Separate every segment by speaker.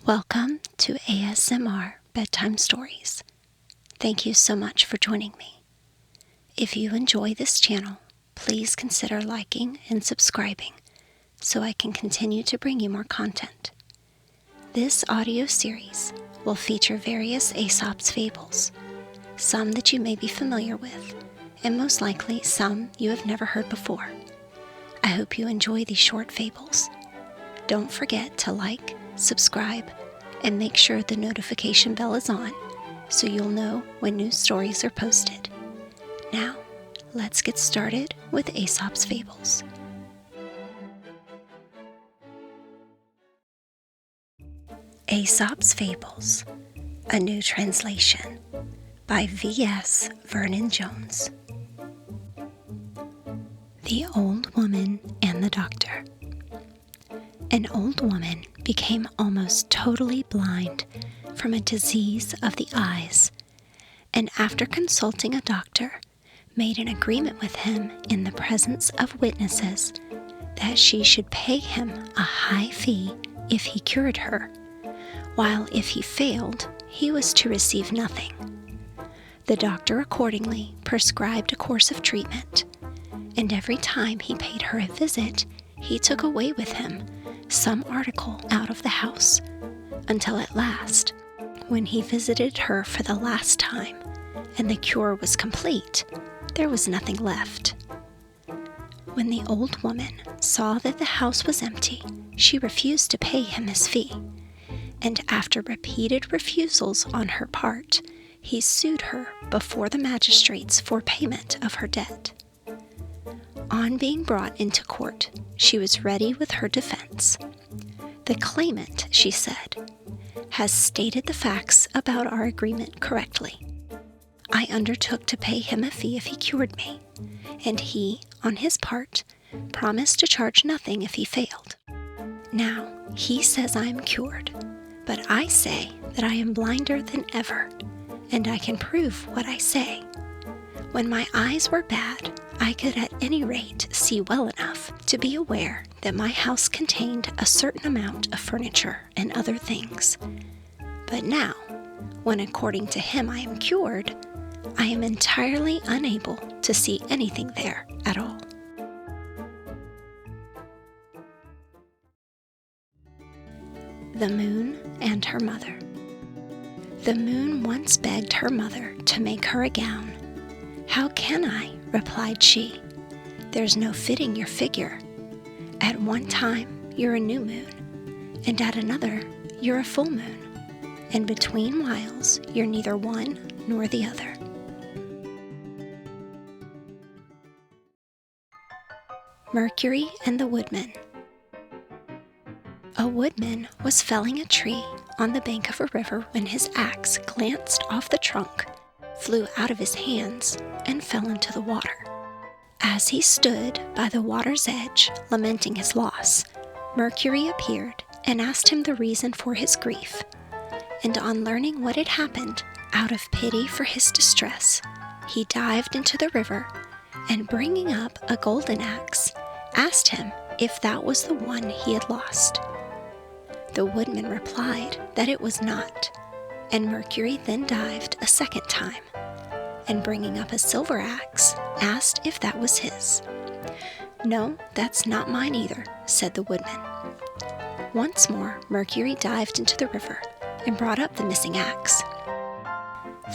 Speaker 1: Welcome to ASMR Bedtime Stories. Thank you so much for joining me. If you enjoy this channel, please consider liking and subscribing so I can continue to bring you more content. This audio series will feature various Aesop's fables, some that you may be familiar with, and most likely some you have never heard before. I hope you enjoy these short fables. Don't forget to like, subscribe, and make sure the notification bell is on so you'll know when new stories are posted. Now, let's get started with Aesop's Fables. Aesop's Fables, a new translation by V.S. Vernon Jones. The Old Woman and the Doctor. An old woman became almost totally blind from a disease of the eyes, and after consulting a doctor, made an agreement with him in the presence of witnesses that she should pay him a high fee if he cured her, while if he failed, he was to receive nothing. The doctor accordingly prescribed a course of treatment, and every time he paid her a visit, he took away with him some article out of the house, until at last, when he visited her for the last time and the cure was complete, there was nothing left. When the old woman saw that the house was empty, she refused to pay him his fee, and after repeated refusals on her part, he sued her before the magistrates for payment of her debt. On being brought into court, she was ready with her defense. The claimant, she said, has stated the facts about our agreement correctly. I undertook to pay him a fee if he cured me, and he, on his part, promised to charge nothing if he failed. Now, he says I am cured, but I say that I am blinder than ever, and I can prove what I say. When my eyes were bad, I could at any rate see well enough to be aware that my house contained a certain amount of furniture and other things. But now, when according to him I am cured, I am entirely unable to see anything there at all. The Moon and Her Mother. The moon once begged her mother to make her a gown. "How can I?" replied she. "There's no fitting your figure. At one time you're a new moon, and at another you're a full moon, and between whiles you're neither one nor the other." Mercury and the Woodman. A woodman was felling a tree on the bank of a river when his axe glanced off the trunk, flew out of his hands, and fell into the water. As he stood by the water's edge, lamenting his loss, Mercury appeared and asked him the reason for his grief. And on learning what had happened, out of pity for his distress, he dived into the river, and bringing up a golden axe, asked him if that was the one he had lost. The woodman replied that it was not, and Mercury then dived a second time, and bringing up a silver axe, asked if that was his. "No, that's not mine either," said the woodman. Once more, Mercury dived into the river and brought up the missing axe.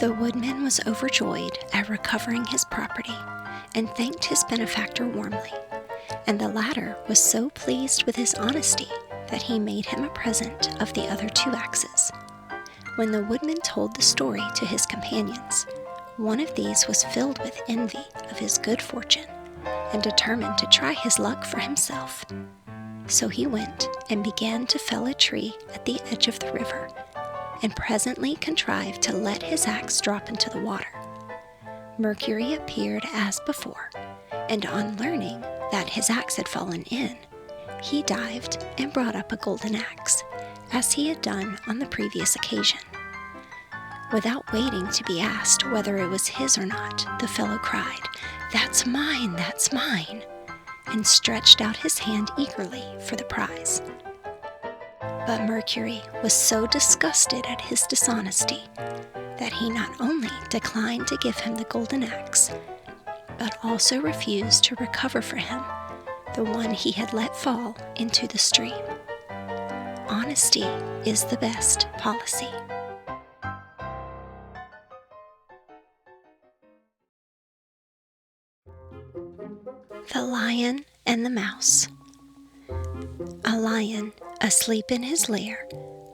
Speaker 1: The woodman was overjoyed at recovering his property and thanked his benefactor warmly, and the latter was so pleased with his honesty that he made him a present of the other two axes. When the woodman told the story to his companions, one of these was filled with envy of his good fortune and determined to try his luck for himself. So he went and began to fell a tree at the edge of the river, and presently contrived to let his axe drop into the water. Mercury appeared as before, and on learning that his axe had fallen in, he dived and brought up a golden axe, as he had done on the previous occasion. Without waiting to be asked whether it was his or not, the fellow cried, "That's mine, that's mine," and stretched out his hand eagerly for the prize. But Mercury was so disgusted at his dishonesty that he not only declined to give him the golden axe, but also refused to recover for him the one he had let fall into the stream. Honesty is the best policy. The Lion and the Mouse. A lion, asleep in his lair,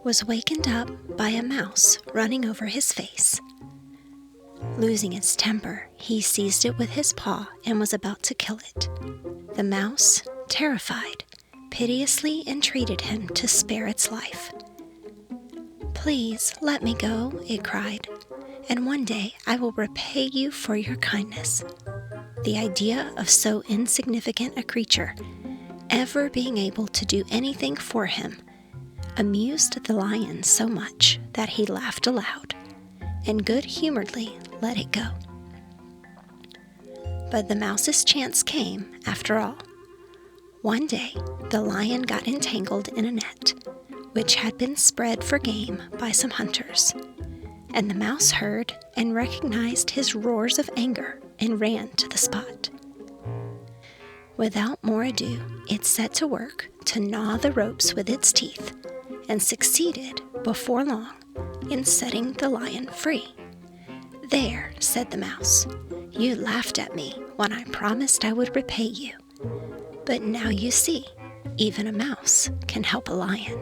Speaker 1: was wakened up by a mouse running over his face. Losing its temper, he seized it with his paw and was about to kill it. The mouse, terrified, piteously entreated him to spare its life. "Please let me go," it cried, "and one day I will repay you for your kindness." The idea of so insignificant a creature ever being able to do anything for him amused the lion so much that he laughed aloud and good-humoredly let it go. But the mouse's chance came after all. One day, the lion got entangled in a net, which had been spread for game by some hunters, and the mouse heard and recognized his roars of anger and ran to the spot. Without more ado, it set to work to gnaw the ropes with its teeth, and succeeded, before long, in setting the lion free. "There," said the mouse, "you laughed at me when I promised I would repay you. But now you see, even a mouse can help a lion."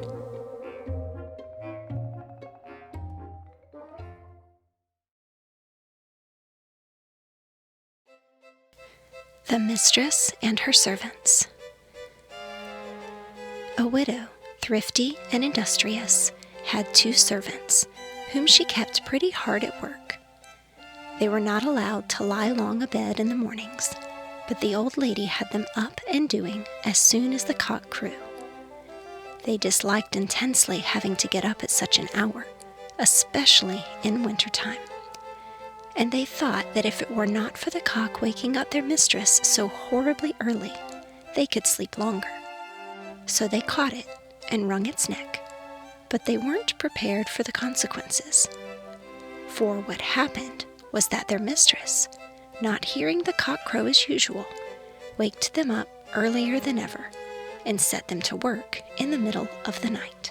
Speaker 1: The Mistress and Her Servants. A widow, thrifty and industrious, had 2 servants, whom she kept pretty hard at work. They were not allowed to lie long abed in the mornings, but the old lady had them up and doing as soon as the cock crew. They disliked intensely having to get up at such an hour, especially in winter time, and they thought that if it were not for the cock waking up their mistress so horribly early, they could sleep longer. So they caught it and wrung its neck, but they weren't prepared for the consequences. For what happened was that their mistress, not hearing the cock crow as usual, waked them up earlier than ever and set them to work in the middle of the night.